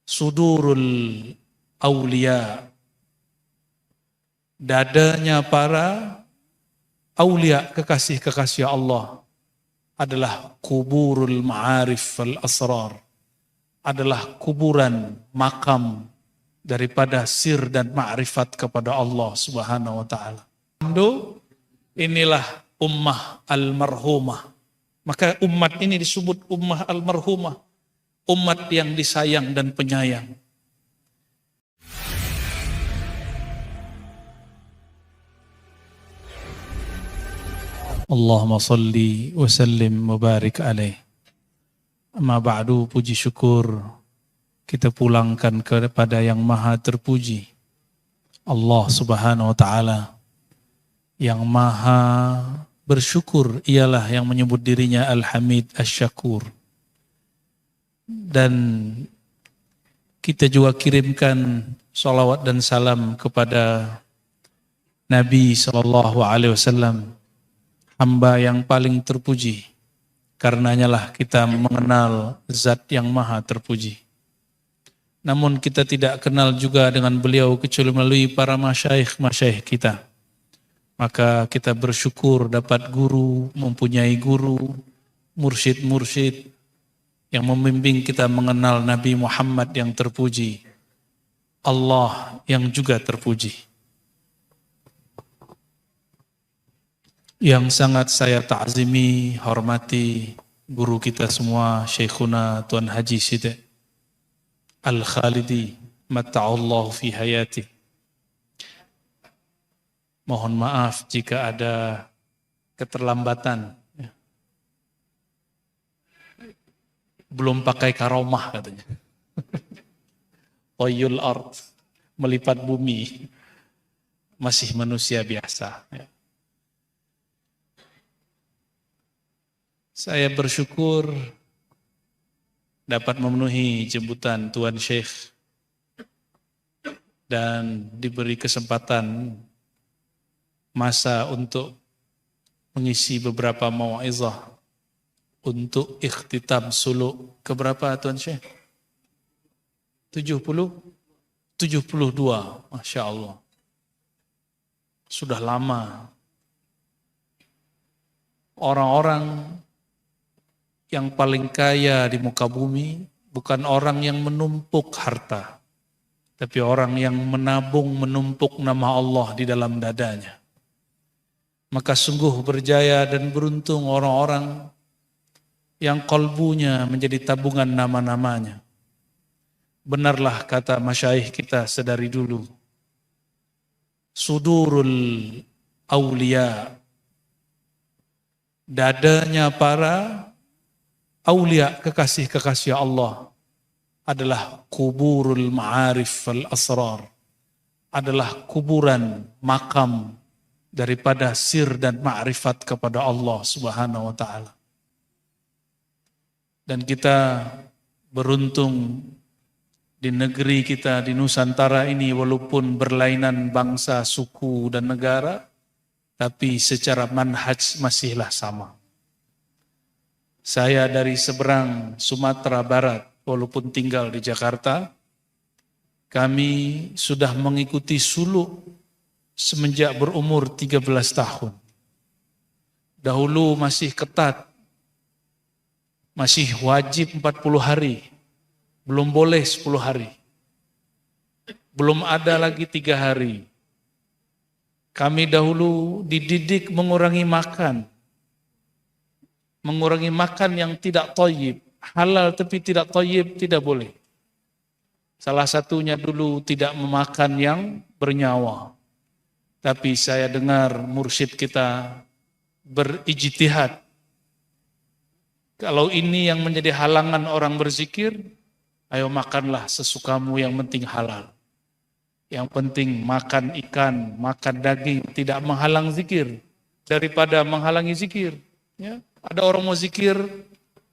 sudurul aulia, dadanya para aulia, kekasih-kekasih Allah, adalah kuburul ma'arif wal asrar, adalah kuburan makam daripada sir dan ma'rifat kepada Allah Subhanahu wa taala. Inilah ummah al-marhumah. Maka umat ini disebut ummah al-marhumah, umat yang disayang dan penyayang. Allahumma salli wa sallim wa barik alaih. Amma ba'du, puji syukur kita pulangkan kepada yang maha terpuji, Allah Subhanahu wa ta'ala. Yang maha bersyukur ialah yang menyebut dirinya Al-Hamid Asy-Syakur. Dan kita juga kirimkan salawat dan salam kepada Nabi SAW, hamba yang paling terpuji. Karenanya lah kita mengenal zat yang maha terpuji. Namun kita tidak kenal juga dengan beliau kecuali melalui para masyaikh kita. Maka kita bersyukur dapat guru, mempunyai guru, mursyid-mursyid yang membimbing kita mengenal Nabi Muhammad yang terpuji, Allah yang juga terpuji. Yang sangat saya ta'zimi, hormati guru kita semua, Syekhuna Tuan Haji Siddiq Al-Khalidi, mata'allahu fi hayati. Mohon maaf jika ada keterlambatan. Belum pakai karomah katanya. Toyul ard, melipat bumi. Masih manusia biasa. Saya bersyukur dapat memenuhi jemputan Tuan Syekh dan diberi kesempatan masa untuk mengisi beberapa mau'izah untuk ikhtitam suluk keberapa Tuan Syekh? 70? 72, Masya Allah. Sudah lama. Orang-orang yang paling kaya di muka bumi bukan orang yang menumpuk harta, tapi orang yang menabung, menumpuk nama Allah di dalam dadanya. Maka sungguh berjaya dan beruntung orang-orang yang kalbunya menjadi tabungan nama-namanya. Benarlah kata masyayikh kita sedari dulu, sudurul aulia, dadanya para aulia, kekasih-kekasih Allah, adalah kuburul ma'arif wal asrar, adalah kuburan makam daripada sir dan ma'rifat kepada Allah Subhanahu wa ta'ala. Dan kita beruntung di negeri kita, di Nusantara ini, walaupun berlainan bangsa, suku dan negara, tapi secara manhaj masihlah sama. Saya dari seberang Sumatera Barat, walaupun tinggal di Jakarta, kami sudah mengikuti suluk semenjak berumur 13 tahun. Dahulu masih ketat, masih wajib 40 hari, belum boleh 10 hari. Belum ada lagi 3 hari. Kami dahulu dididik mengurangi makan. Mengurangi makan yang tidak thayyib, halal tapi tidak thayyib tidak boleh. Salah satunya dulu tidak memakan yang bernyawa. Tapi saya dengar mursyid kita berijtihad. Kalau ini yang menjadi halangan orang berzikir, ayo makanlah sesukamu, yang penting halal. Yang penting makan ikan, makan daging, tidak menghalang zikir daripada menghalangi zikir. Ya. Ada orang mau zikir,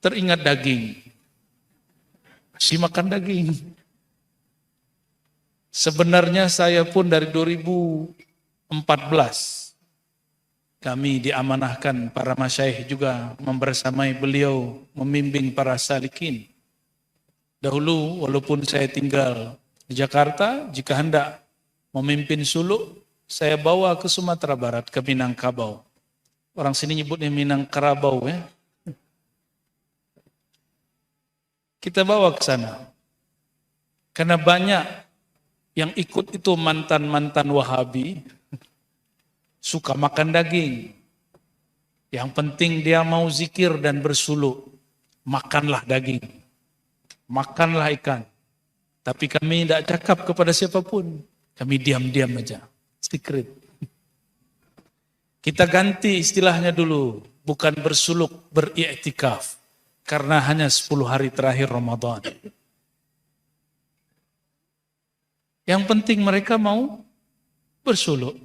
teringat daging. Masih makan daging. Sebenarnya saya pun dari 2014, kami diamanahkan para masyayikh juga membersamai beliau, membimbing para salikin Dahulu walaupun saya tinggal di Jakarta, jika hendak memimpin suluk, saya bawa ke Sumatera Barat, ke Minangkabau. Orang sini nyebutnya Minangkarabau ya. Kita bawa ke sana. Karena banyak yang ikut itu mantan-mantan Wahabi, suka makan daging. Yang penting dia mau zikir dan bersuluk, makanlah daging, makanlah ikan. Tapi kami tidak cakap kepada siapapun, kami diam-diam aja, secret. Kita ganti istilahnya dulu, bukan bersuluk, beriktikaf. Karena hanya 10 hari terakhir Ramadan. Yang penting mereka mau bersuluk.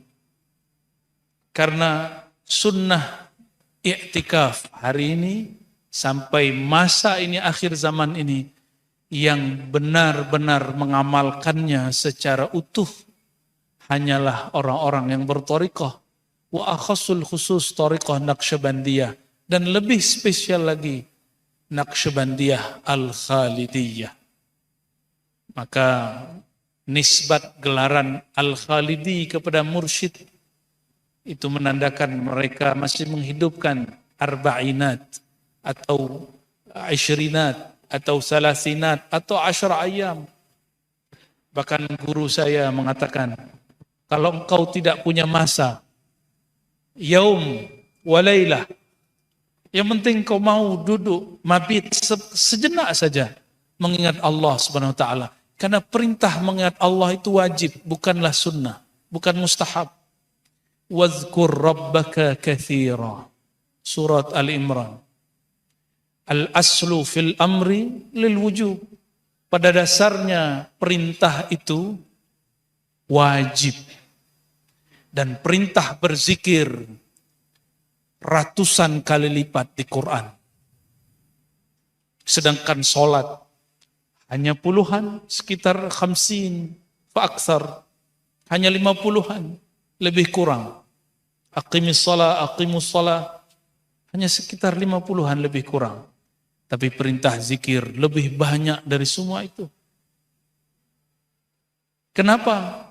Karena sunnah iktikaf hari ini sampai masa ini akhir zaman ini yang benar-benar mengamalkannya secara utuh hanyalah orang-orang yang berthariqah wa akhasul khusus thariqah Naqsyabandiyah dan lebih spesial lagi Naqsyabandiyah Al-Khalidiyah. Maka nisbat gelaran Al-Khalidi kepada mursyid itu menandakan mereka masih menghidupkan arba'inat atau ishrinat atau salasinat atau asyara ayam. Bahkan guru saya mengatakan, kalau engkau tidak punya masa, yaum walailah, yang penting kau mau duduk mabit sejenak saja mengingat Allah Subhanahu wa taala. Karena perintah mengingat Allah itu wajib, bukanlah sunnah, bukan mustahab. Wazkur rabbaka katsira. Surat Al-Imran. Al-aslu fil amri lil wujub. Pada dasarnya perintah itu wajib. Dan perintah berzikir ratusan kali lipat di Quran. Sedangkan sholat hanya puluhan, sekitar 50 fa'aksar. Hanya 50-an, lebih kurang. Aqimus shalah, hanya sekitar 50-an lebih kurang. Tapi perintah zikir lebih banyak dari semua itu. Kenapa?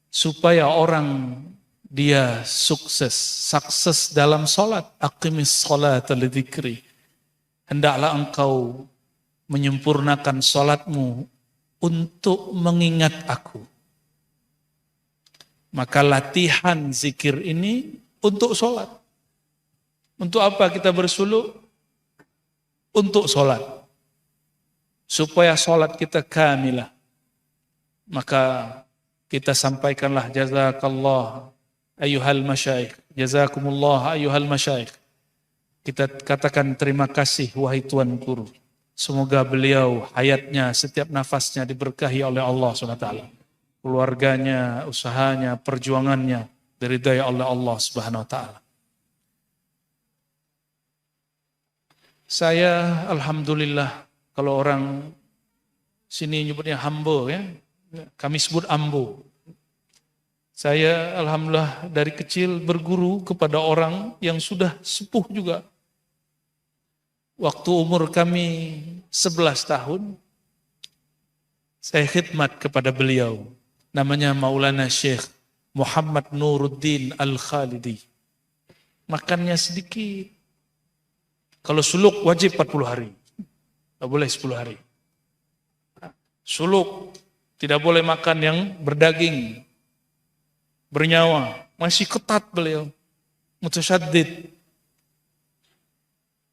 Supaya orang dia sukses dalam sholat. Aqimus sholata lidzikri. Hendaklah engkau menyempurnakan sholatmu untuk mengingat aku. Maka latihan zikir ini untuk sholat. Untuk apa kita bersuluk? Untuk sholat. Supaya sholat kita kamilah. Maka kita sampaikanlah jazakallah ayyuhal masyaikh. Jazakumullah ayyuhal masyaikh. Kita katakan terima kasih wahai Tuan Guru. Semoga beliau hayatnya, setiap nafasnya diberkahi oleh Allah SWT. Keluarganya, usahanya, perjuangannya diridai oleh Allah Subhanahu wa taala. Saya alhamdulillah, kalau orang sini nyebutnya hambo ya, kami sebut ambo. Saya alhamdulillah dari kecil berguru kepada orang yang sudah sepuh juga. Waktu umur kami 11 tahun, saya khidmat kepada beliau. Namanya Maulana Syekh Muhammad Nuruddin Al-Khalidi. Makannya sedikit. Kalau suluk wajib 40 hari. Tidak boleh 10 hari. Suluk tidak boleh makan yang berdaging, bernyawa. Masih ketat beliau. Mutasyaddid.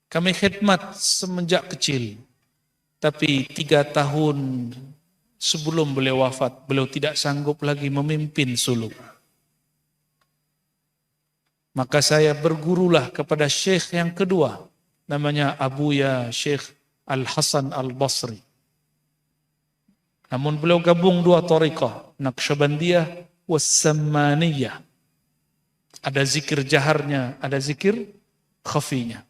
Kami khidmat semenjak kecil. Tapi 3 tahun sebelum beliau wafat, beliau tidak sanggup lagi memimpin suluk. Maka saya bergurulah kepada syekh yang kedua. Namanya Abuya Syekh Al-Hasan Al-Basri. Namun beliau gabung 2 thariqah. Naqsyabandiyah was-Sammaniyah. Ada zikir jaharnya, ada zikir khafinya.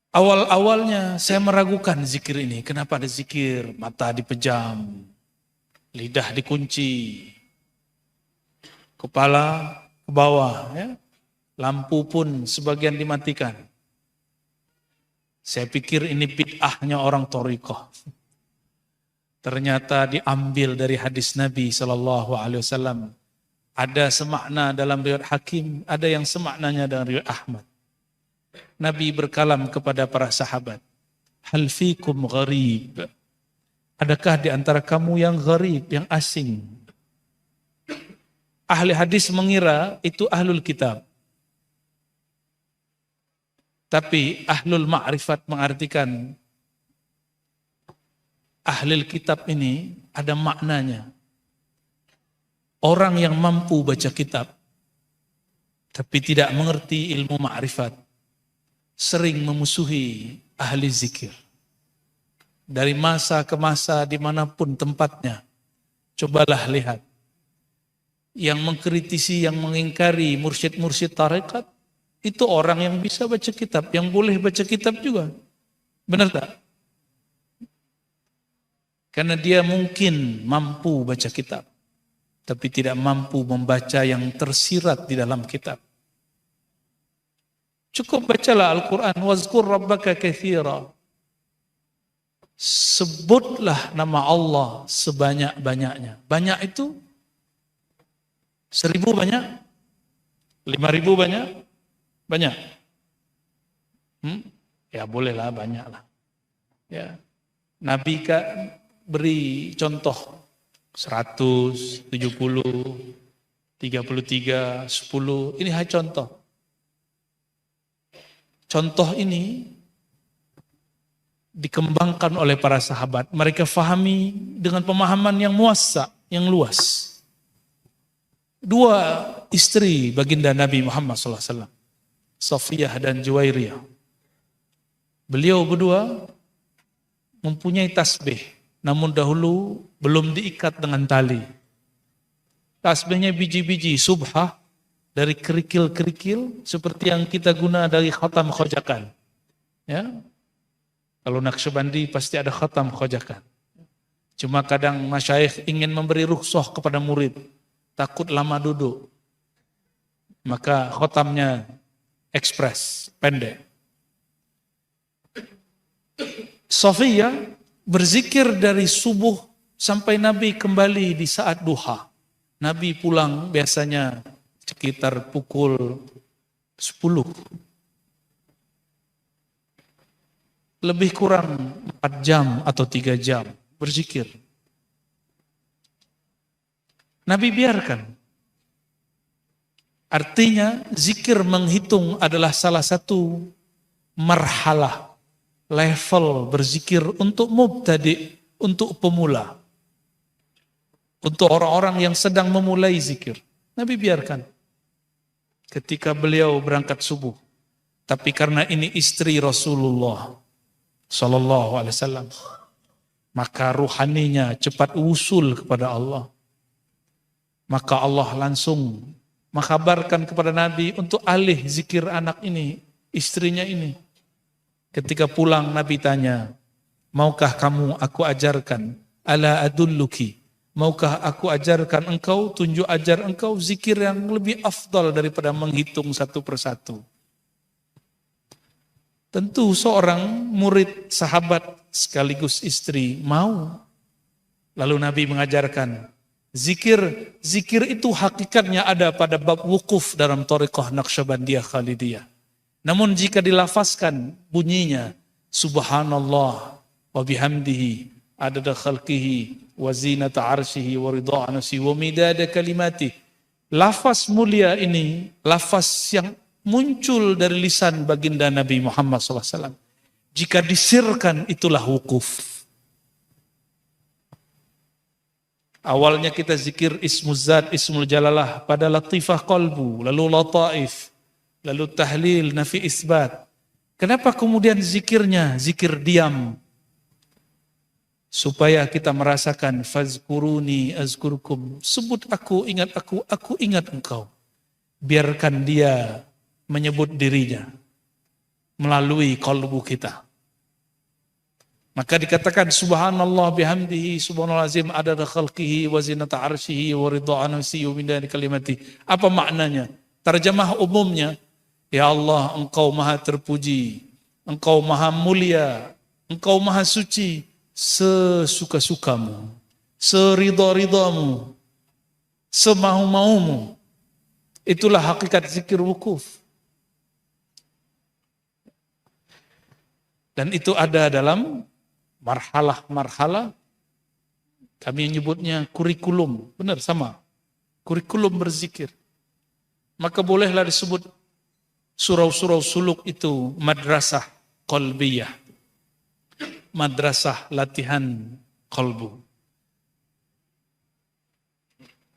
Awal-awalnya saya meragukan zikir ini. Kenapa ada zikir? Mata dipejam, lidah dikunci, kepala ke bawah, ya. Lampu pun sebagian dimatikan. Saya pikir ini bid'ahnya orang thariqah. Ternyata diambil dari hadis Nabi SAW. Ada semakna dalam riwayat Hakim, ada yang semaknanya dalam riwayat Ahmad. Nabi berkalam kepada para sahabat, hal fikum gharib. Adakah di antara kamu yang gharib, yang asing? Ahli hadis mengira itu ahlul kitab. Tapi ahlul ma'rifat mengartikan ahlul kitab ini ada maknanya. Orang yang mampu baca kitab, tapi tidak mengerti ilmu ma'rifat, sering memusuhi ahli zikir. Dari masa ke masa, dimanapun tempatnya, cobalah lihat. Yang mengkritisi, yang mengingkari mursyid-mursyid tarekat, itu orang yang bisa baca kitab, yang boleh baca kitab juga. Benar tak? Karena dia mungkin mampu baca kitab, tapi tidak mampu membaca yang tersirat di dalam kitab. Cukup bacalah Al-Quran. Wazkur rabbaka katsira. Sebutlah nama Allah sebanyak-banyaknya. Banyak itu 1.000 banyak? 5.000 banyak? Banyak? Ya bolehlah, banyak lah. Ya. Nabi beri contoh 100, 70, 33, 10. Ini hanya contoh. Contoh ini dikembangkan oleh para sahabat. Mereka fahami dengan pemahaman yang muassa, yang luas. 2 istri baginda Nabi Muhammad SAW, Safiyah dan Juwairiyah. Beliau berdua mempunyai tasbih. Namun dahulu belum diikat dengan tali. Tasbihnya biji-biji subhah dari kerikil-kerikil seperti yang kita guna dari khatam khojakan. Ya. Kalau Naqsyabandi pasti ada khatam khojakan. Cuma kadang masyayikh ingin memberi rukhsah kepada murid, takut lama duduk. Maka khatamnya ekspres, pendek. Safiyah berzikir dari subuh sampai Nabi kembali di saat duha. Nabi pulang biasanya sekitar pukul 10. Lebih kurang 4 jam atau 3 jam berzikir. Nabi biarkan. Artinya zikir menghitung adalah salah satu marhalah, level berzikir untuk mubtadi, untuk pemula. Untuk orang-orang yang sedang memulai zikir. Nabi biarkan. Ketika beliau berangkat subuh. Tapi karena ini istri Rasulullah Sallallahu Alaihi Wasallam, maka ruhaninya cepat usul kepada Allah. Maka Allah langsung mengkabarkan kepada Nabi untuk alih zikir anak ini, istrinya ini. Ketika pulang Nabi tanya, maukah kamu aku ajarkan? Ala adulluki. Maukah aku ajarkan engkau, tunjuk ajar engkau zikir yang lebih afdal daripada menghitung satu persatu. Tentu seorang murid sahabat sekaligus istri mau. Lalu Nabi mengajarkan, zikir itu hakikatnya ada pada bab wukuf dalam thariqah Naqsyabandiyah Khalidiyah. Namun jika dilafazkan bunyinya subhanallah wa bihamdihi adada khalqihi wa zinata arsyihi wa ridha nafsihi wa midada kalimati. Lafaz mulia ini lafaz yang muncul dari lisan baginda Nabi Muhammad SAW. Jika disirkan itulah wukuf. Awalnya kita zikir ismuz zat, ismul jalalah pada latifah qalbu, lalu lataif, lalu tahlil, nafi isbat. Kenapa kemudian zikirnya zikir diam? Supaya kita merasakan fazkuruni azkurkum. Sebut aku ingat engkau. Biarkan dia menyebut dirinya melalui qalbu kita. Maka dikatakan subhanallah bihamdihi subhanallazim adada khalqihi wa zinata arsyihi wa ridha nafsihi wa midada kalimati. Apa maknanya? Terjemah umumnya, ya Allah engkau maha terpuji Engkau maha mulia, engkau maha suci, sesuka-sukamu, seridha-ridhamu, semau-maumu. Itulah hakikat zikir wukuf. Dan itu ada dalam marhalah-marhalah, kami menyebutnya kurikulum, benar sama, kurikulum berzikir. Maka bolehlah disebut surau-surau suluk itu madrasah qalbiyah, madrasah latihan qalbu.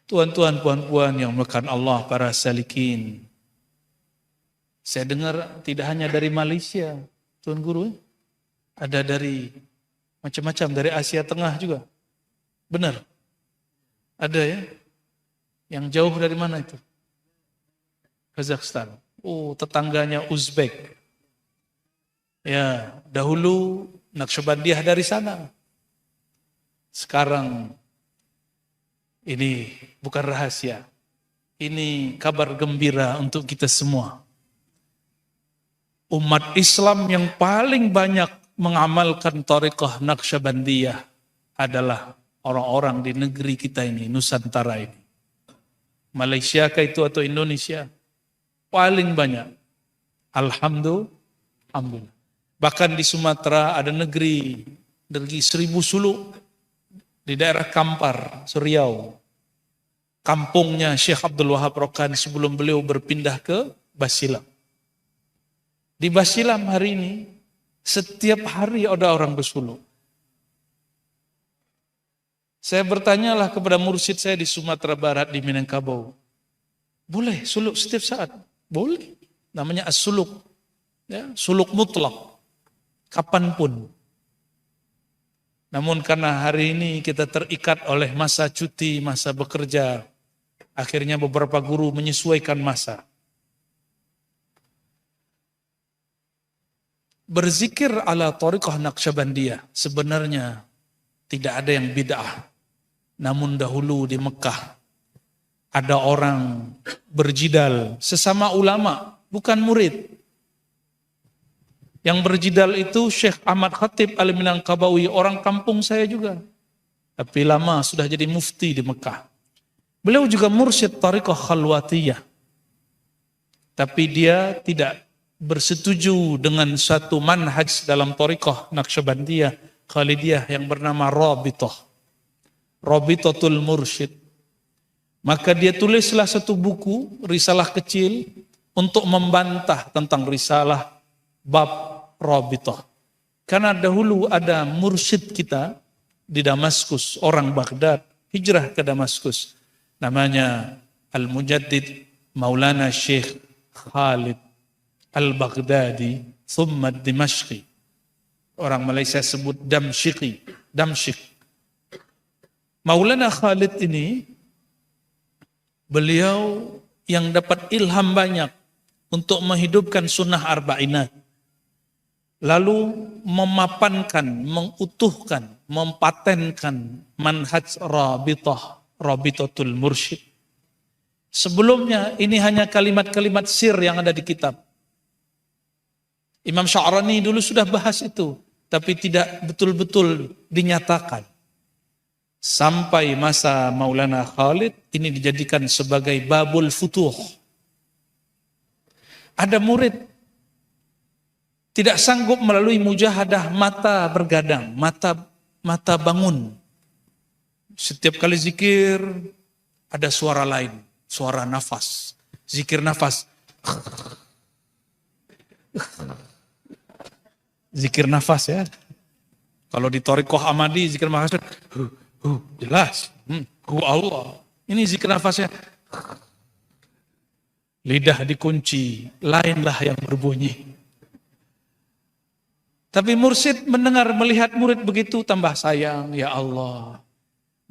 Tuan-tuan, puan-puan yang melekat Allah, para salikin. Saya dengar tidak hanya dari Malaysia, Tuan Guru, ada dari macam-macam, dari Asia Tengah juga. Benar? Ada ya? Yang jauh dari mana itu? Kazakhstan. Oh, tetangganya Uzbek. Ya, dahulu Naqsyabandiyah dari sana. Sekarang ini bukan rahasia. Ini kabar gembira untuk kita semua. Umat Islam yang paling banyak mengamalkan thariqah Naqsyabandiyah adalah orang-orang di negeri kita ini, Nusantara ini. Malaysia kah itu atau Indonesia? Paling banyak. Alhamdulillah. Bahkan di Sumatera ada negeri 1000 suluk di daerah Kampar, Riau. Kampungnya Syekh Abdul Wahab Rokan sebelum beliau berpindah ke Basilam. Di Basilam hari ini, setiap hari ada orang bersuluk. Saya bertanyalah kepada mursyid saya di Sumatera Barat, di Minangkabau. Boleh suluk setiap saat? Boleh. Namanya as-suluk. Ya, suluk mutlak. Kapanpun. Namun karena hari ini kita terikat oleh masa cuti, masa bekerja, akhirnya beberapa guru menyesuaikan masa. Berzikir ala thariqah Naqsyabandiyah sebenarnya tidak ada yang bid'ah. Namun dahulu di Mekah ada orang berjidal sesama ulama, bukan murid. Yang berjidal itu Syekh Ahmad Khatib Al-Minangkabawi, orang kampung saya juga. Tapi lama sudah jadi mufti di Mekah. Beliau juga mursyid thariqah khalwatiyah. Tapi dia tidak bersetuju dengan suatu manhaj dalam thariqah Naqsyabandiyah Khalidiyah yang bernama Rabithah. Rabithatul Mursyid. Maka dia tulislah satu buku, risalah kecil, untuk membantah tentang risalah bab Rabithah. Karena dahulu ada mursyid kita di Damaskus, orang Baghdad, hijrah ke Damaskus. Namanya Al-Mujaddid Maulana Syekh Khalid Al-Baghdadi, thumma Dimashqi. Orang Malaysia sebut Damsyiki, Damsyik. Maulana Khalid ini, beliau yang dapat ilham banyak untuk menghidupkan sunnah arba'inat. Lalu memapankan, mengutuhkan, mempatenkan manhaj Rabithah, Rabithatul Mursyid. Sebelumnya ini hanya kalimat-kalimat sir yang ada di kitab. Imam Sya'rani dulu sudah bahas itu, tapi tidak betul-betul dinyatakan. Sampai masa Maulana Khalid, ini dijadikan sebagai babul futuh. Ada murid tidak sanggup melalui mujahadah, mata bergadang, mata bangun. Setiap kali zikir ada suara lain, suara nafas. Zikir nafas. Zikir nafas ya. Kalau di Thariqah Ahmadi zikir nafas jelas. Allah. Ini zikir nafasnya. Lidah dikunci, lainlah yang berbunyi. Tapi mursyid mendengar, melihat murid begitu tambah sayang. Ya Allah,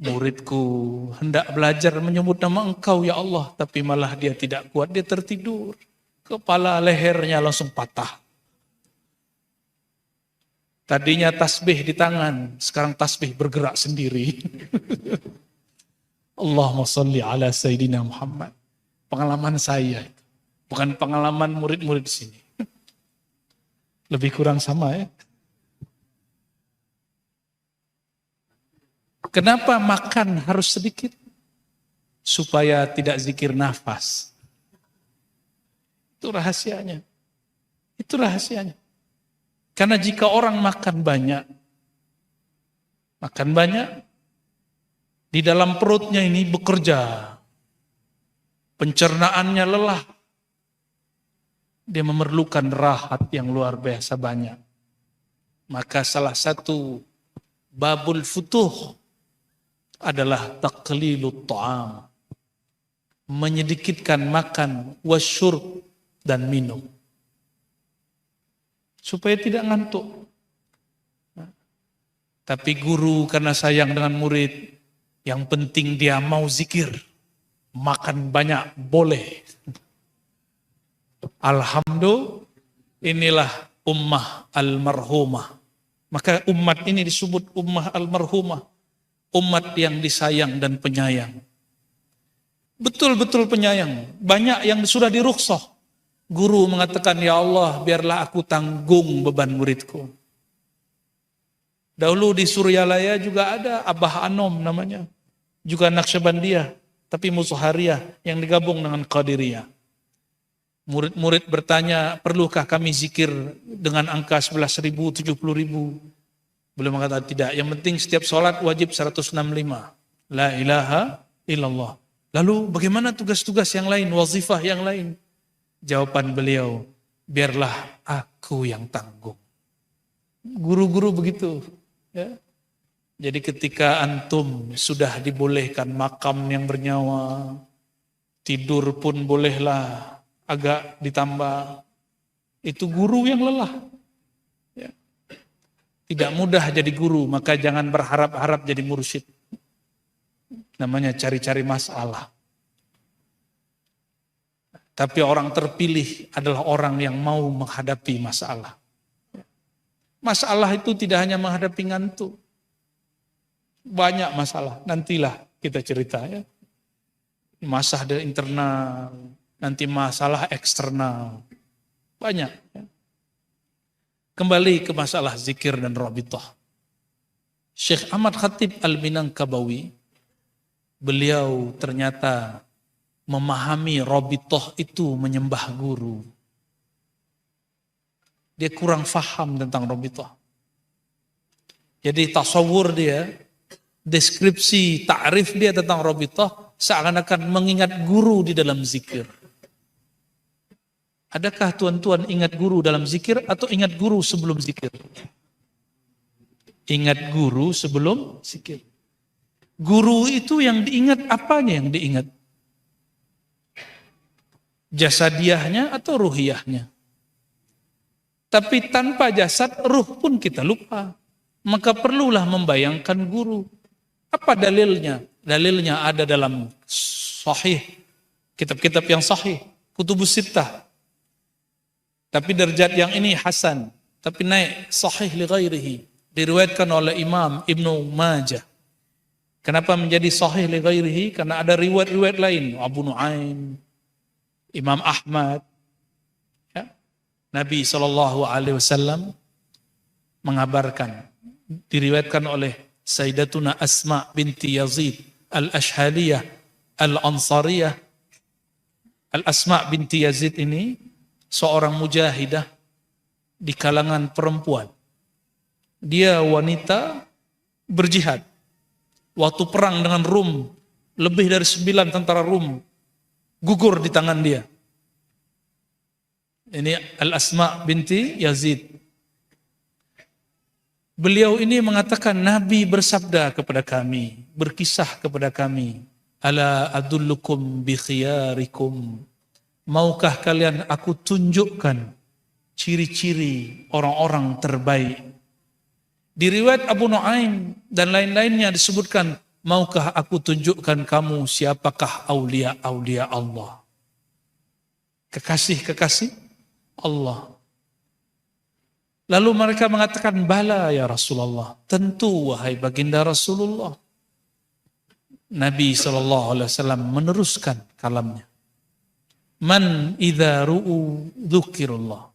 muridku hendak belajar menyebut nama Engkau ya Allah, tapi malah dia tidak kuat, dia tertidur. Kepala lehernya langsung patah. Tadinya tasbih di tangan, sekarang tasbih bergerak sendiri. Allahumma salli ala Sayyidina Muhammad. Pengalaman saya, bukan pengalaman murid-murid di sini. Lebih kurang sama ya. Kenapa makan harus sedikit? Supaya tidak zikir nafas. Itu rahasianya. Itu rahasianya. Karena jika orang makan banyak, di dalam perutnya ini bekerja, pencernaannya lelah, dia memerlukan rahat yang luar biasa banyak. Maka salah satu babul futuh adalah taqlilut ta'am, menyedikitkan makan, wasyurb, dan minum, supaya tidak ngantuk. Tapi guru karena sayang dengan murid, yang penting dia mau zikir, makan banyak boleh. Alhamdulillah, inilah ummah al-marhumah. Maka umat ini disebut ummah al-marhumah, umat yang disayang dan penyayang. Betul-betul penyayang. Banyak yang sudah dirukhsah. Guru mengatakan, ya Allah, biarlah aku tanggung beban muridku. Dahulu di Suryalaya juga ada Abah Anom namanya. Juga Naqsyabandiyah, tapi Mutahhariyah yang digabung dengan Qadiriyah. Murid-murid bertanya, perlukah kami zikir dengan angka 11.000, 70.000? Beliau mengatakan tidak. Yang penting setiap sholat wajib 165. La ilaha illallah. Lalu bagaimana tugas-tugas yang lain, wazifah yang lain? Jawaban beliau, biarlah aku yang tanggung. Guru-guru begitu. Ya. Jadi ketika antum sudah dibolehkan makam yang bernyawa, tidur pun bolehlah agak ditambah. Itu guru yang lelah. Ya. Tidak mudah jadi guru, maka jangan berharap-harap jadi mursyid. Namanya cari-cari masalah. Tapi orang terpilih adalah orang yang mau menghadapi masalah. Masalah itu tidak hanya menghadapi ngantuk. Banyak masalah, nantilah kita cerita ya. Masalah internal, nanti masalah eksternal. Banyak. Ya. Kembali ke masalah zikir dan rabithah. Syekh Ahmad Khatib Al-Minangkabawi, beliau ternyata memahami rabithah itu menyembah guru. Dia kurang faham tentang rabithah. Jadi tasawur dia, deskripsi, ta'rif dia tentang rabithah seakan-akan mengingat guru di dalam zikir. Adakah tuan-tuan ingat guru dalam zikir atau ingat guru sebelum zikir? Ingat guru sebelum zikir. Guru itu yang diingat, apanya yang diingat? Jasadiahnya atau ruhiyahnya? Tapi tanpa jasad, ruh pun kita lupa. Maka perlulah membayangkan guru. Apa dalilnya? Dalilnya ada dalam sahih, kitab-kitab yang sahih, kutubus sittah. Tapi derajat yang ini hasan, tapi naik sahih li ghairihi. Diriwayatkan oleh Imam Ibnu Majah. Kenapa menjadi sahih li ghairihi? Karena ada riwayat-riwayat lain, Abu Nuaim, Imam Ahmad. Ya. Nabi SAW mengabarkan, diriwayatkan oleh Sayyidatuna Asma binti Yazid Al-Ashhaliyah Al-Ansariyah. Al-Asma binti Yazid ini seorang mujahidah di kalangan perempuan. Dia wanita berjihad. Waktu perang dengan Rum, lebih dari 9 tentara Rum gugur di tangan dia. Ini Al-Asma binti Yazid. Beliau ini mengatakan, Nabi bersabda kepada kami, berkisah kepada kami, ala adullukum bi khiyarikum. Maukah kalian aku tunjukkan ciri-ciri orang-orang terbaik? Di riwayat Abu Nuaim dan lain-lainnya disebutkan, maukah aku tunjukkan kamu siapakah aulia-aulia Allah? Kekasih-kekasih Allah. Lalu mereka mengatakan, bala ya Rasulullah. Tentu wahai baginda Rasulullah. Nabi SAW meneruskan kalamnya. Man idza ru'u dzukirullah.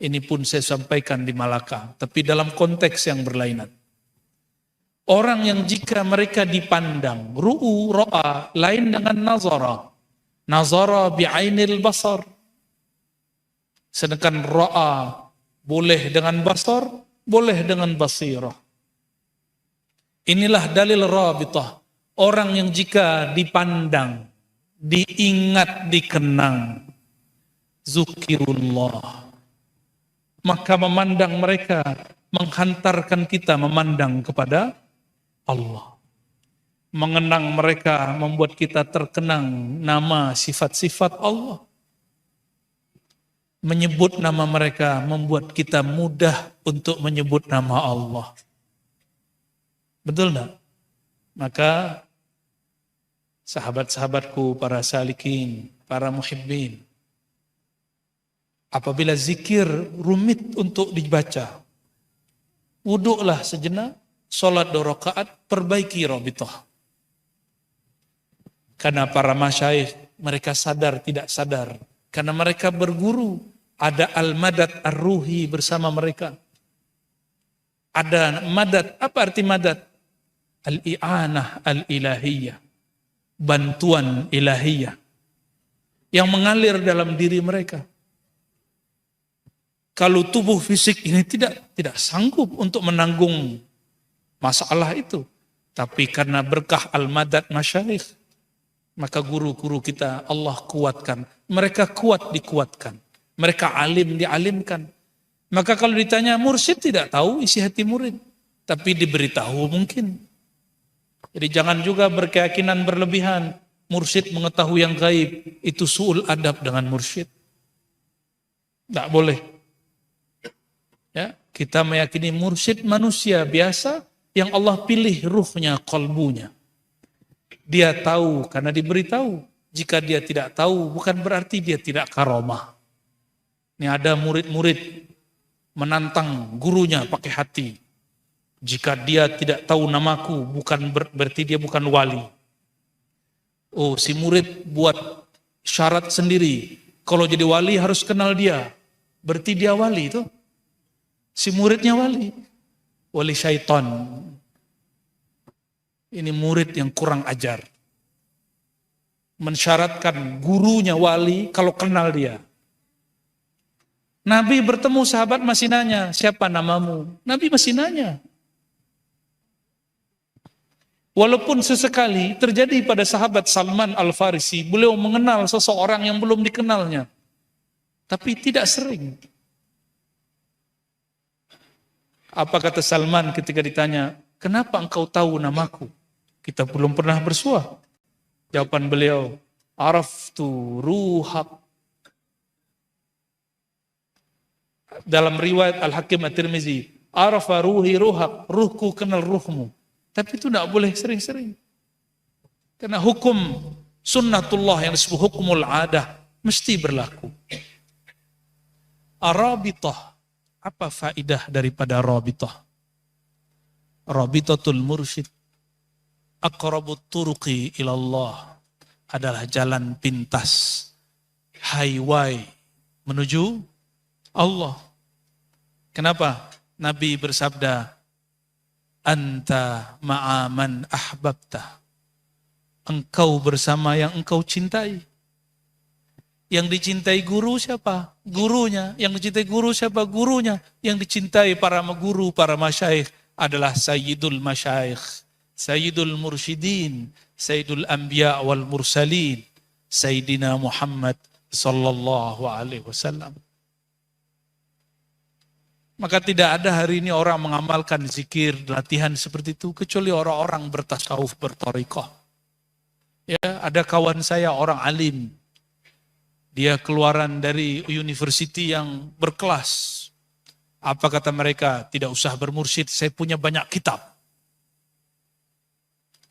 Ini pun saya sampaikan di Malaka, tapi dalam konteks yang berlainan. Orang yang jika mereka dipandang, ru'u, ro'a, lain dengan nazara. Nazara bi'ainil basar. Sedangkan ro'a boleh dengan basar, boleh dengan basirah. Inilah dalil rabitah. Orang yang jika dipandang, diingat, dikenang, zukirullah, maka memandang mereka menghantarkan kita memandang kepada Allah. Mengenang mereka membuat kita terkenang nama sifat-sifat Allah. Menyebut nama mereka membuat kita mudah untuk menyebut nama Allah. Betul enggak? Maka sahabat-sahabatku, para salikin, para muhibbin, apabila zikir rumit untuk dibaca, wuduklah sejenak, sholat 2 rakaat, perbaiki rabithah. Karena para masyayikh, mereka sadar tidak sadar. Karena mereka berguru, ada al-madad ar-ruhi bersama mereka. Ada madad, apa arti madad? Al-i'anah al-ilahiyah. Bantuan ilahiyah. Yang mengalir dalam diri mereka. Kalau tubuh fisik ini tidak sanggup untuk menanggung masalah itu. Tapi karena berkah al-madad masyayikh, maka guru-guru kita Allah kuatkan. Mereka kuat dikuatkan. Mereka alim dialimkan. Maka kalau ditanya mursyid tidak tahu isi hati murid. Tapi diberitahu mungkin. Jadi jangan juga berkeyakinan berlebihan. Mursyid mengetahui yang gaib. Itu su'ul adab dengan mursyid. Tidak boleh. Ya, kita meyakini mursyid manusia biasa yang Allah pilih ruhnya, qalbunya. Dia tahu karena diberitahu. Jika dia tidak tahu bukan berarti dia tidak karomah. Ini ada murid-murid menantang gurunya pakai hati. Jika dia tidak tahu namaku bukan berarti dia bukan wali. Oh, si murid buat syarat sendiri. Kalau jadi wali harus kenal dia. Berarti dia wali itu. Si muridnya wali. Wali syaitan. Ini murid yang kurang ajar. Mensyaratkan gurunya wali kalau kenal dia. Nabi bertemu sahabat masih nanya, siapa namamu? Nabi masih nanya. Walaupun sesekali terjadi pada sahabat Salman Al-Farisi, beliau mengenal seseorang yang belum dikenalnya. Tapi tidak sering. Apa kata Salman ketika ditanya, kenapa engkau tahu namaku? Kita belum pernah bersuah. Jawaban beliau, araftu ruhak. Dalam riwayat Al-Hakim At-Tirmizi, arafa ruhi ruhak, ruhku kenal ruhmu. Tapi itu tidak boleh sering-sering. Karena hukum sunnatullah yang disebut hukumul adah mesti berlaku. Arabitah, apa faidah daripada rabitah? Rabitatul mursyid aqrabut turuqi ilallah adalah jalan pintas, highway menuju Allah. Kenapa? Nabi bersabda, anta ma'aman ahbabta. Engkau bersama yang engkau cintai. Yang dicintai guru siapa? Gurunya. Yang dicintai guru siapa? Gurunya. Yang dicintai para guru, para masyayikh adalah sayyidul masyayikh, sayyidul mursyidin, sayyidul anbiya wal mursalin, sayyidina Muhammad sallallahu alaihi wasallam. Maka tidak ada hari ini orang mengamalkan zikir, latihan seperti itu, kecuali orang-orang bertasawuf, berthariqah. Ya, ada kawan saya orang alim. Dia keluaran dari university yang berkelas. Apa kata mereka? Tidak usah bermursyid, saya punya banyak kitab.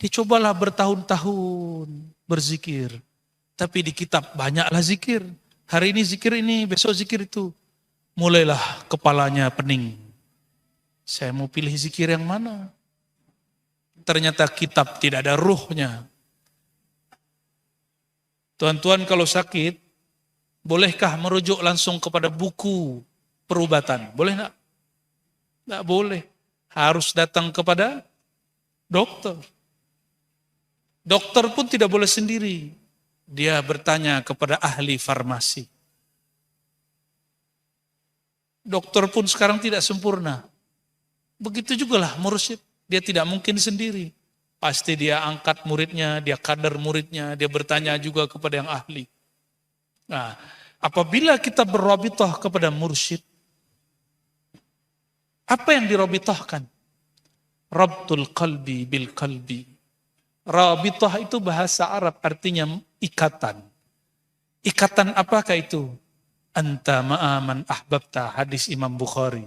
Dicobalah bertahun-tahun berzikir. Tapi di kitab banyaklah zikir. Hari ini zikir ini, besok zikir itu. Mulailah kepalanya pening. Saya mau pilih zikir yang mana? Ternyata kitab tidak ada ruhnya. Tuan-tuan kalau sakit, bolehkah merujuk langsung kepada buku perubatan. Boleh enggak? Enggak boleh. Harus datang kepada dokter. Dokter pun tidak boleh sendiri. Dia bertanya kepada ahli farmasi. Dokter pun sekarang tidak sempurna. Begitu juga lah mursyid. Dia tidak mungkin sendiri. Pasti dia angkat muridnya, dia kader muridnya, dia bertanya juga kepada yang ahli. Nah, apabila kita berrabithah kepada mursyid, apa yang dirabithahkan? Rabtul qalbi bil qalbi. Rabithah itu bahasa Arab artinya ikatan. Ikatan apakah itu? Anta ma'aman ahbabta, hadis Imam Bukhari.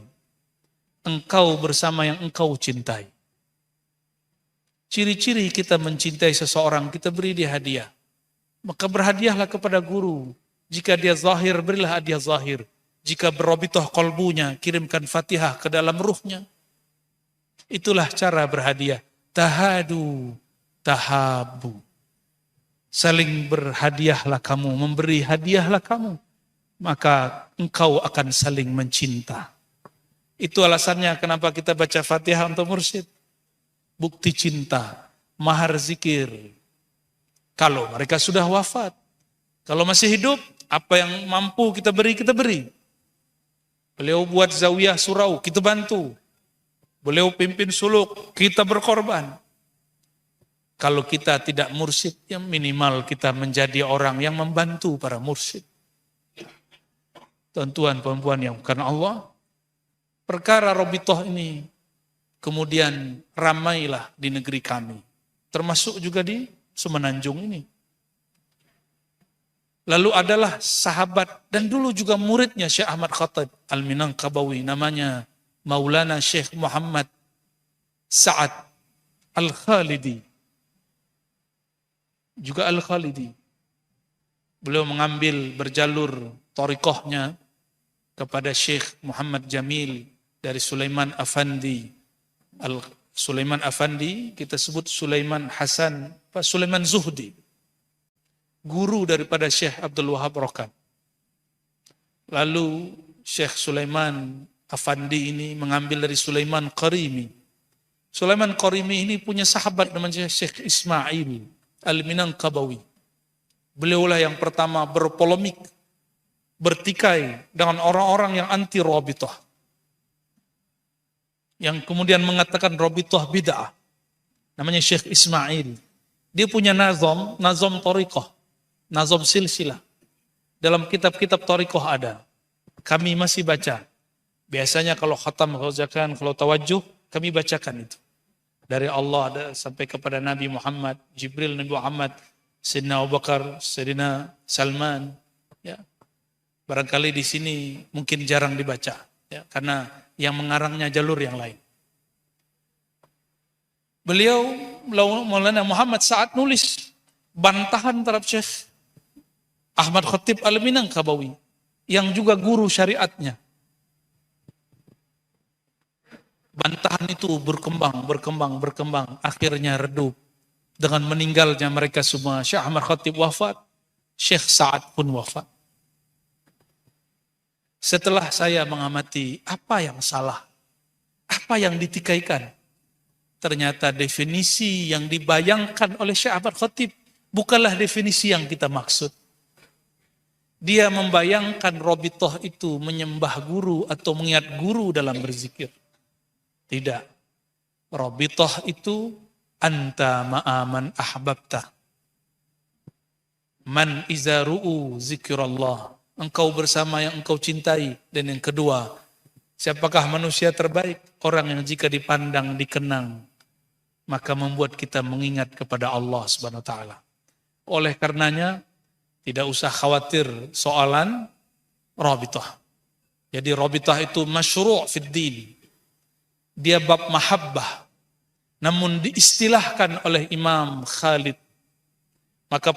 Engkau bersama yang engkau cintai. Ciri-ciri kita mencintai seseorang, kita beri dia hadiah. Maka berhadiahlah kepada guru. Jika dia zahir, berilah hadiah zahir. Jika berrabithah qalbunya, kirimkan Fatihah ke dalam ruhnya. Itulah cara berhadiah. Tahadu, tahabu. Saling berhadiahlah kamu, memberi hadiahlah kamu. Maka engkau akan saling mencinta. Itu alasannya kenapa kita baca Fatihah untuk mursyid. Bukti cinta, mahar zikir. Kalau mereka sudah wafat. Kalau masih hidup, apa yang mampu kita beri, kita beri. Beliau buat zawiyah surau, kita bantu. Beliau pimpin suluk, kita berkorban. Kalau kita tidak mursyid, yang minimal kita menjadi orang yang membantu para mursyid. Tuan-tuan, yang karena Allah, perkara rabithah ini kemudian ramailah di negeri kami. Termasuk juga di Semenanjung ini. Lalu adalah sahabat dan dulu juga muridnya Syekh Ahmad Khatib Al-Minangkabawi, namanya Maulana Syekh Muhammad Sa'ad Al-Khalidi. Juga Al-Khalidi. Beliau mengambil berjalur thariqahnya kepada Syekh Muhammad Jamil dari Sulaiman Afandi. Sulaiman Afandi kita sebut Sulaiman Hasan, Sulaiman Zuhdi. Guru daripada Syekh Abdul Wahab Rokan. Lalu Syekh Sulaiman Afandi ini mengambil dari Sulaiman Qarimi. Sulaiman Qarimi ini punya sahabat namanya Syekh Ismail Al-Minangkabawi. Beliaulah yang pertama berpolemik, bertikai dengan orang-orang yang anti rabithah. Yang kemudian mengatakan rabithah bid'ah. Namanya Syekh Ismail. Dia punya nazam thariqah, nazam silsilah. Dalam kitab-kitab thariqah ada. Kami masih baca. Biasanya kalau khatam, kalau tawajjuh, kami bacakan itu. Dari Allah ada sampai kepada Nabi Muhammad, Jibril, Nabi Muhammad, Sayyidina Abu Bakar, Sayyidina Salman. Ya. Barangkali di sini mungkin jarang dibaca. Ya, karena yang mengarangnya jalur yang lain. Beliau, Maulana Muhammad Sa'ad nulis bantahan terhadap Syekh Ahmad Khatib Al-Minangkabawi, yang juga guru syariatnya. Bantahan itu berkembang, akhirnya redup. Dengan meninggalnya mereka semua, Syekh Ahmad Khatib wafat, Syekh Sa'ad pun wafat. Setelah saya mengamati apa yang salah, apa yang ditikaikan, ternyata definisi yang dibayangkan oleh Syekh Ahmad Khatib bukanlah definisi yang kita maksud. Dia membayangkan rabithah itu menyembah guru atau mengingat guru dalam berzikir. Tidak. Rabithah itu anta ma'aman ahbabta. Man iza ru'u zikrullah. Engkau bersama yang engkau cintai. Dan yang kedua, siapakah manusia terbaik? Orang yang jika dipandang, dikenang, maka membuat kita mengingat kepada Allah Subhanahu wa taala. Oleh karenanya, tidak usah khawatir soalan rabithah. Jadi rabithah itu masyru' fid din. Dia bab mahabbah. Namun diistilahkan oleh Imam Khalid. Maka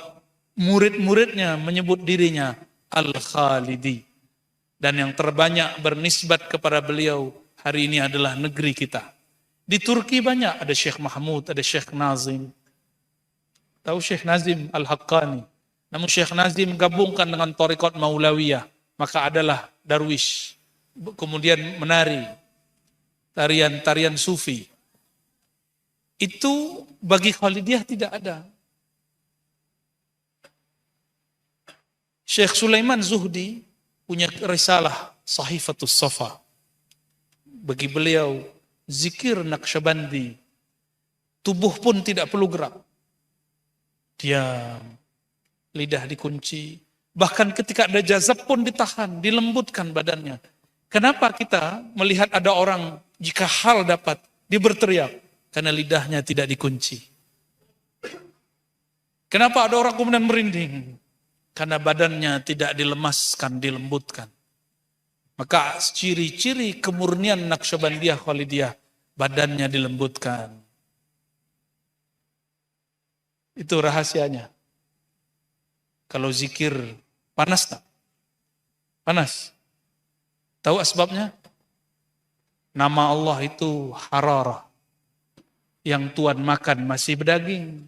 murid-muridnya menyebut dirinya Al-Khalidi. Dan yang terbanyak bernisbat kepada beliau hari ini adalah negeri kita. Di Turki banyak, ada Syekh Mahmud, ada Syekh Nazim. Tahu Syekh Nazim Al-Haqqani. Namun Syekh Nazim gabungkan dengan Thariqat Maulawiyah. Maka adalah Darwish. kemudian menari, tarian sufi. Itu bagi Khalidiyah tidak ada. Syekh Sulaiman Zuhdi punya risalah Sahifatus Safa. Bagi beliau, zikir Naqsyabandi, tubuh pun tidak perlu gerak. Diam, lidah dikunci. Bahkan ketika ada jazab pun ditahan, dilembutkan badannya. Kenapa kita melihat ada orang jika hal dapat, dia berteriak? Karena lidahnya tidak dikunci. Kenapa ada orang kemudian merinding? Karena badannya tidak dilemaskan, dilembutkan. Maka ciri-ciri kemurnian Naqsyabandiyah Khalidiyah, badannya dilembutkan. Itu rahasianya. Kalau zikir, panas tak? Panas. Tahu asbabnya? Nama Allah itu hararah. Yang Tuhan makan masih berdaging.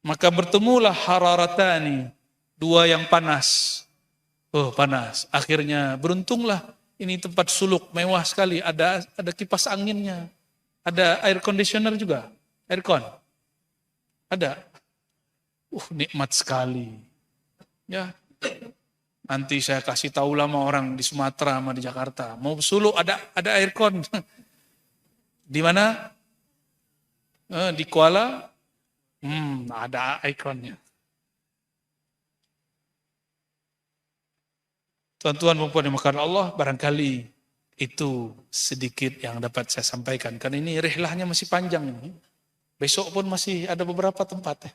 Maka bertemulah hararatani, dua yang panas. Oh, panas. Akhirnya beruntunglah ini tempat suluk mewah sekali, ada kipas anginnya. Ada air conditioner juga, aircon. Ada. Nikmat sekali. Ya. Nanti saya kasih tahu lama orang di Sumatera sama di Jakarta, mau suluk ada aircon. Di mana? Di Kuala. Ada ikonnya. Tuan-tuan perempuan yang dimuliakan Allah, barangkali itu sedikit yang dapat saya sampaikan. Karena ini rihlahnya masih panjang ini. Besok pun masih ada beberapa tempat.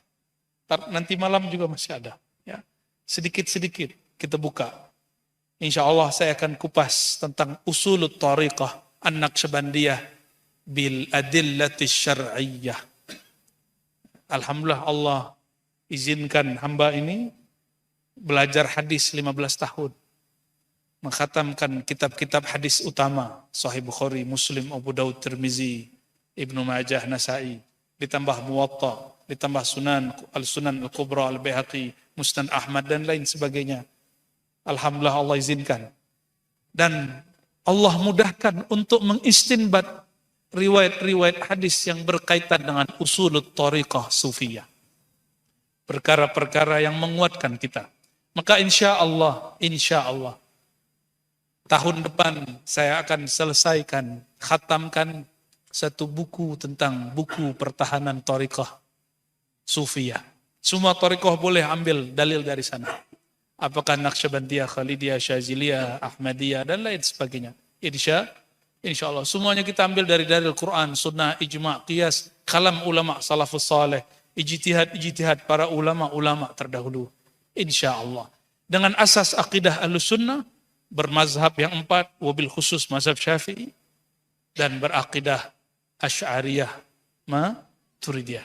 Nanti malam juga masih ada. Ya. Sedikit-sedikit kita buka. Insya Allah saya akan kupas tentang usulut tariqah an-Naqsyabandiyah bil adillati syar'iyyah. Alhamdulillah Allah izinkan hamba ini belajar hadis 15 tahun. Mengkhatamkan kitab-kitab hadis utama, Sahih Bukhari, Muslim, Abu Daud, Tirmizi, Ibnu Majah, Nasai, ditambah Muwatta, ditambah Sunan, Al-Sunan Al-Kubra, Al-Baihaqi, Musnad Ahmad dan lain sebagainya. Alhamdulillah Allah izinkan. Dan Allah mudahkan untuk mengistinbat riwayat-riwayat hadis yang berkaitan dengan usulut tariqah sufiyah. Perkara-perkara yang menguatkan kita. Maka insya Allah, tahun depan saya akan selesaikan, khatamkan satu buku tentang buku pertahanan tariqah sufiyah. Semua tariqah boleh ambil dalil dari sana. Apakah Naqsyabandiyah, Khalidiyah, Syaziliyah, Ahmadiyah, dan lain sebagainya. Insya Allah. Semuanya kita ambil dari Al-Quran, Sunnah, Ijma', Qiyas, kalam ulama' salafus salih, ijtihad para ulama' terdahulu. Insya Allah. Dengan asas akidah Ahlus-Sunnah, bermazhab yang 4, wabil khusus mazhab Syafi'i, dan berakidah Asy'ariyah, Maturidiyah.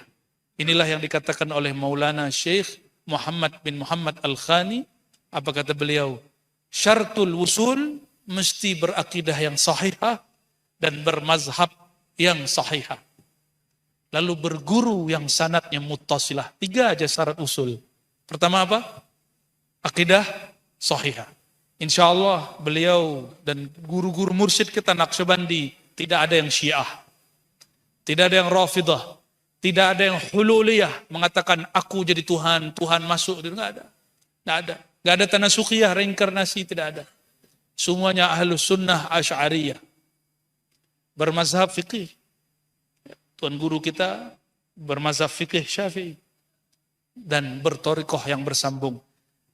Inilah yang dikatakan oleh Maulana Syekh Muhammad bin Muhammad Al-Khani. Apa kata beliau? Syartul wusul mesti berakidah yang sahihah dan bermazhab yang sahihah. Lalu berguru yang sanadnya muttasilah. 3 aja syarat usul. Pertama apa? Akidah sahihah. Insya Allah beliau dan guru-guru mursyid kita Naqsyabandi tidak ada yang Syiah. Tidak ada yang Rafidah. Tidak ada yang Hululiyah mengatakan aku jadi Tuhan, Tuhan masuk. Tidak ada. Tidak ada. Tidak ada tanasukiyah, reinkarnasi, tidak ada. Semuanya Ahlus Sunnah Asy'ariyah. Bermazhab fikih. Tuan guru kita bermazhab fikih Syafi'i. Dan bertorikoh yang bersambung.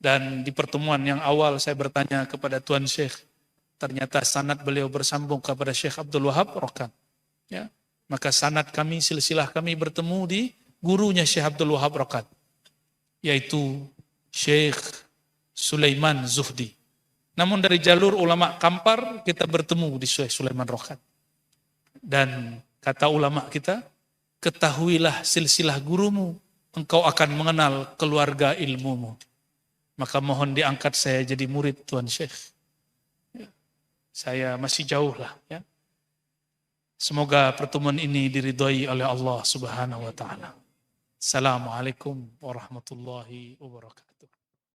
Dan di pertemuan yang awal saya bertanya kepada Tuan Syekh. Ternyata sanad beliau bersambung kepada Syekh Abdul Wahab Rokan. Ya. Maka sanad kami, silsilah kami bertemu di gurunya Syekh Abdul Wahab Rokan. Yaitu Syekh Sulaiman Zuhdi. Namun dari jalur ulama Kampar kita bertemu di Syekh Sulaiman Rokan. Dan kata ulama kita, ketahuilah silsilah gurumu, engkau akan mengenal keluarga ilmumu. Maka mohon diangkat saya jadi murid Tuan Syekh. Saya masih jauh lah. Ya. Semoga pertemuan ini diridhai oleh Allah Subhanahu wa Ta'ala. Assalamualaikum warahmatullahi wabarakatuh.